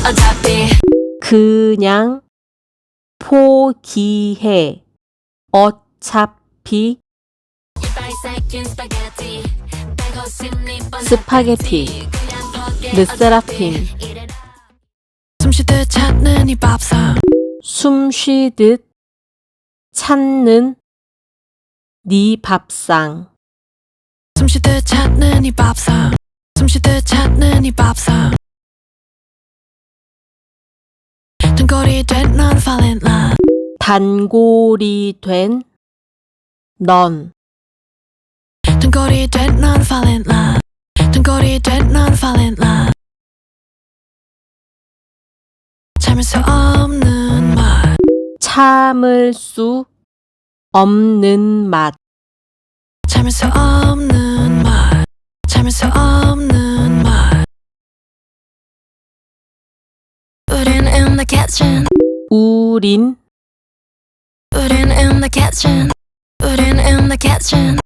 어차피 그냥 포기해. 어차피 스파게티 르세라핌 숨쉬듯 찾는 이 밥상 숨쉬듯 찾는 네 밥상 숨쉬듯 찾는 이 밥상 숨쉬듯 찾는 이 밥상 등골이 된 넌 falling line 단골이 된 넌 등골이 된 넌 falling line 등골이 된 넌 falling line 참을 수 없는 맛 참을 수 없는 맛 참을 수 없는 맛 참을 수 없는 맛 우린 in the kitchen 우린 우린 in the kitchen 우린 in the kitchen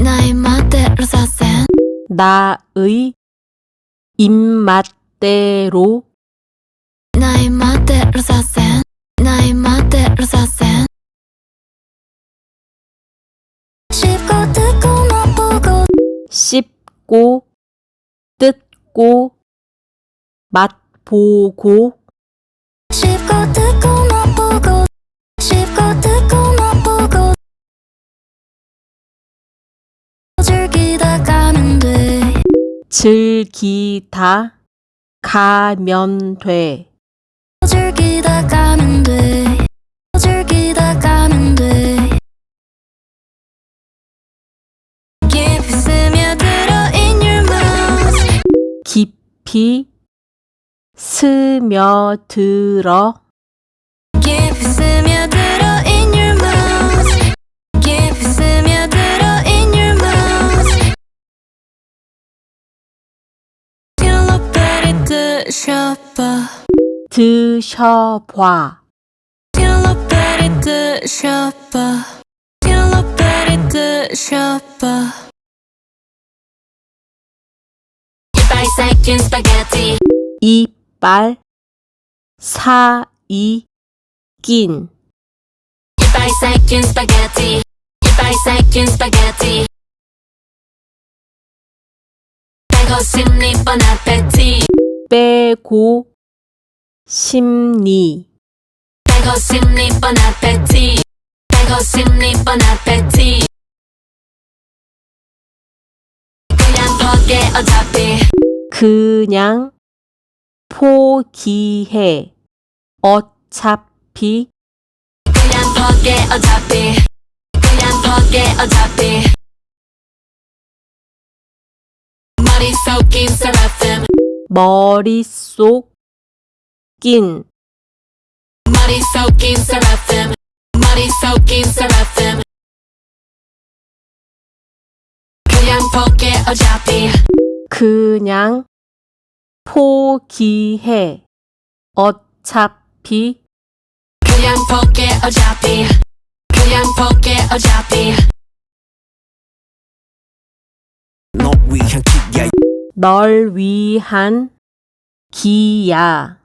나의 멋대로 사센 나의 입맛대로 나의 멋대로 사센 나의 멋대로 사센 씹고 뜯고 맛보고 씹고 뜯고 맛보고 씹고 뜯고 맛보고 씹고 뜯고 맛보고 즐기다 가면 돼 즐기다 가면 돼 즐기다 가면 돼 즐기다 가면 돼 깊이 스며들어 in your mouth 깊이 스며들어 깊이 스며들어 in your mouth 깊이 스며들어 in your mouth 딜러베리 드셔봐 드셔봐 딜러베리 드셔봐 딜러베리 드셔봐 이빨 삭힌 스파게티 이빨 사이 낀 이빨 삭힌 스파게티 이빨 삭힌 스파게티 빼고 심리 뻔 아페티 빼고 심리 빼고 심리 뻔 아페티 빼고 심리 뻔 아페티 그냥 포기해 어차피 그냥 포기해 어차피 그냥 포기해 어차피 그냥 포기해 어차피 머릿속 낀 세라핌 머릿속 낀 머릿속 낀 세라핌 머릿속 낀 세라핌 그냥 포기해 어차피 그냥 포기해 어차피 그냥 포기해 어차피 그냥 포기해 어차피 널 위한 기야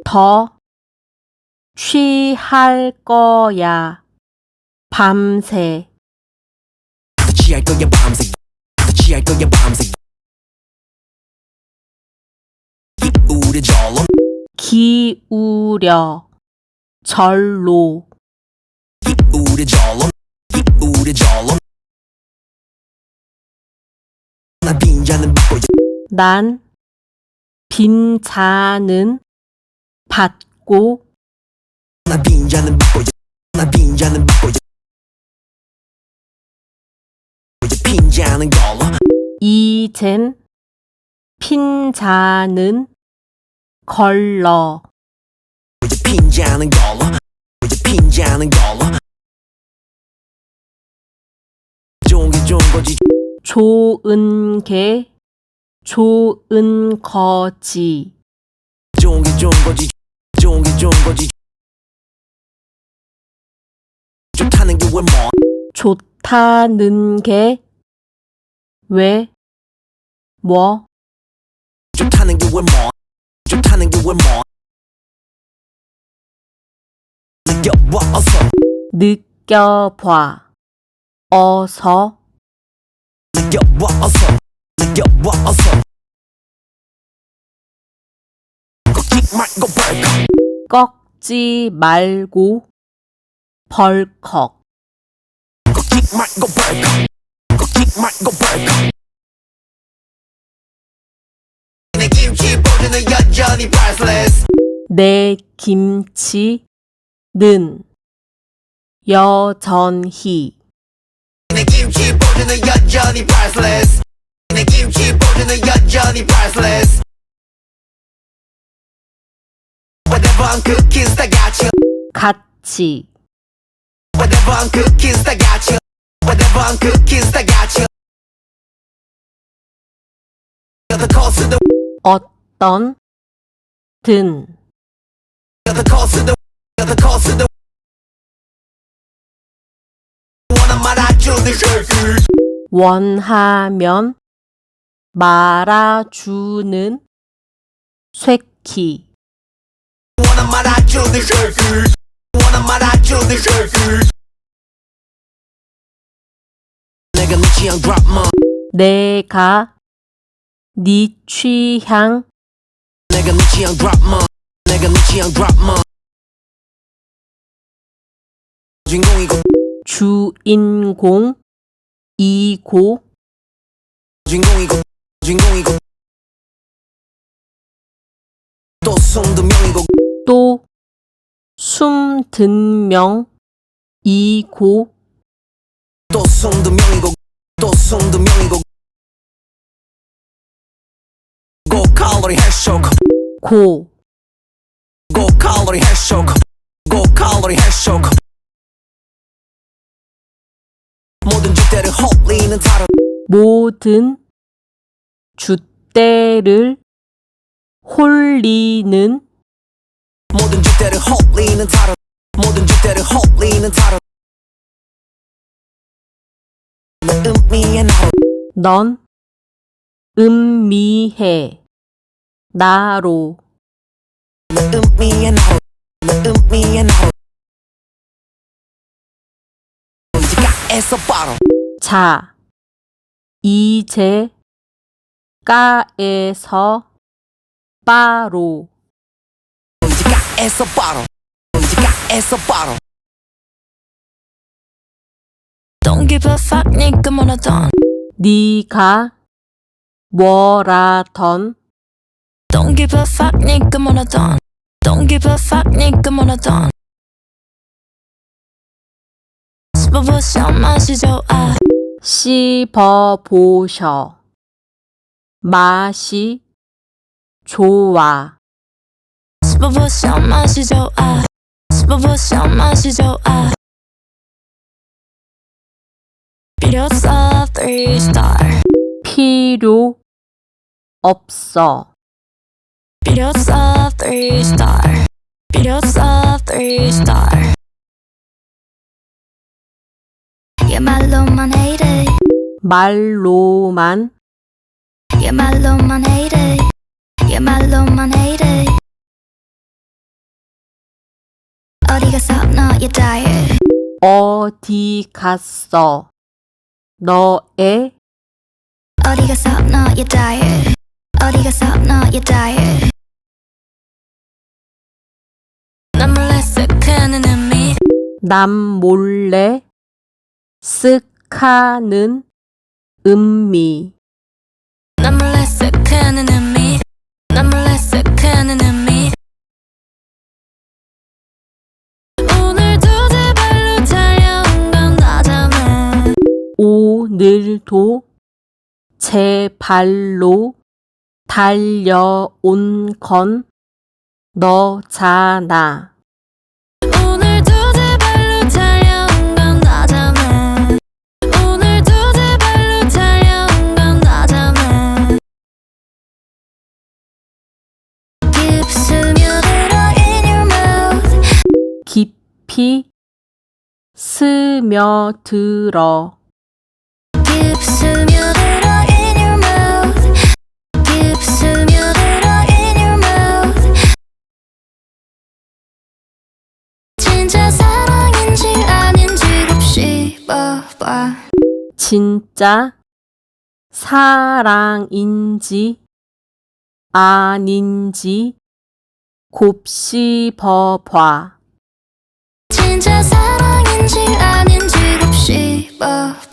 더 취할 거야 밤새 기울여 절로 난 빈잔은 받고 이젠 핀잔은 걸러 좋은 게 좋은 거지 좋다는 게 왜 뭐? 좋다는 게 왜, 뭐, 좋다는 게 왜 뭐? 좋다는 게 왜 뭐? 느껴봐 어서 느껴봐, 어서, 느껴봐 어서 느껴봐 어서 꺾지 말고 벌컥 꺾지 말고, 벌컥, 꺾지 말고 벌컥 꺾지 말고 벌컥 내 김치 보드는 여전히 priceless 내 김치는 여전히 내 김치 보드는 여전히 priceless 내 김치 보드는 여전히 priceless Whatever I'm cooking 다 같이 같이 Whatever I'm cooking 다 같이 Whatever I'm cooking 다 같이 The cost of the 어떤 든 the cost of the cost of the wanna 말아주는 쉐이크 원하면 말아주는 쇠키 wanna 말아주는 쉐이크 wanna 말아주는 쉐이크 내가 네 취향 drop more 내가 네 취향 내가 네 취향 drop more 내가 네 취향 drop more 주인공이고 주인공이고 주인공이고 주인공이고 또 숨든 명이고 또 숨든 명이고 또 숨든 명이고 또 숨든 명이고 고칼로리 해쇼크 고 고칼로리 해쇼크 고칼로리 해쇼크 모든 주대를 홀리는 다른 모든 줏대를 홀리는 모든 주대를 홀리는 다른 모든 주대를 홀리는 다른 의미의 나로 넌 음미해 나로 의미의 나로 의미의 나로 이제까에서 바로 자 이제 가에서 바로 이제까에서 바로 이제까에서 바로 Don't give a fuck 네가 뭐라던 네가 뭐라던 Don't give a fuck 네가 뭐라던 Don't give a fuck 네가 뭐라던 씹어보셔 맛이 좋아 씹어보셔 맛이 좋아 씹어보셔 맛이 좋아 씹어보셔 맛이 좋아 필요 없어 3-star 필요 없어 필요 없어 3-star 필요 없어 3-star 얘 말로만 hate it 말로만 얘 말로만 hate it 얘 말로만 hate it 어디 갔어 너의 diet 어디 갔어 너의 어디 갔어 너의 diet 어디 갔어 너의 diet 난 몰래 쓱하는 의미 남 몰래 쓱하는 음미 난 몰래 쓱하는 의미 난 몰래 쓱하는 의미 오늘도 제 발로 달려온 건 나잖아 오늘도 제 발로 달려온 건 너잖아. 오늘도 제 발로 달려온 건 나잖아 오늘도 제 발로 달려온 건 나잖아 깊이 스며들어 in your mouth 깊이 스며들어 Keep 스며들어 in your mouth. Keep 스며들어 in your mouth. 진짜 사랑인지 아닌지 곱씹어봐. 진짜 사랑인지 아닌지 곱씹어봐. 진짜 사랑인지 아닌지 곱씹어봐.